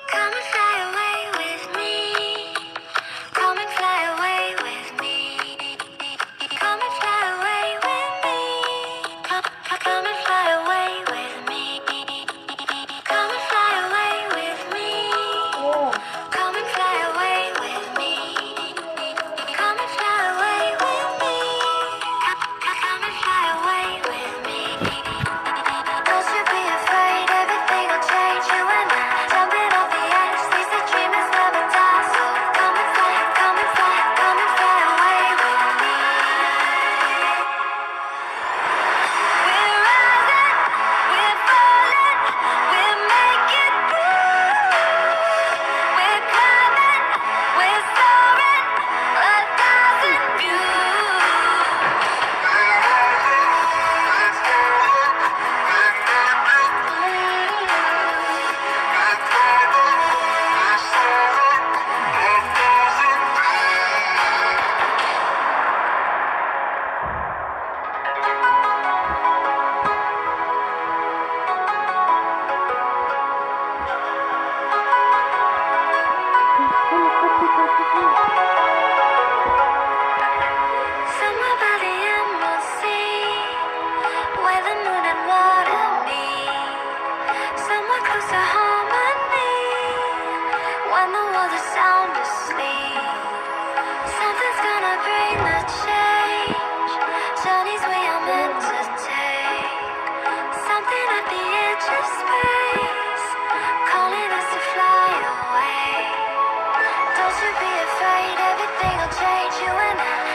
Come and fly away with me. Come and fly away with me. Come and fly away with me. Come and fly away with me. Come and fly away with me. Come and fly away with me. Come and fly away with me. Come and fly away with me. Don't you be afraid, everything will change. You and I jumping off the edge. These the dreamers never die. So come and fly, come and fly, come and fly away with me. We're rising, we're falling, we're making moves. We're climbing, we're soaring, 1,000 Somewhere by the emerald sea, where the moon and water meet. Somewhere close to harmony, when the world is sound asleep. Something's gonna bring the change, journeys we are meant to take. Something at the edge of space, calling us to fly away. Don't you be afraid, everything will change. You and I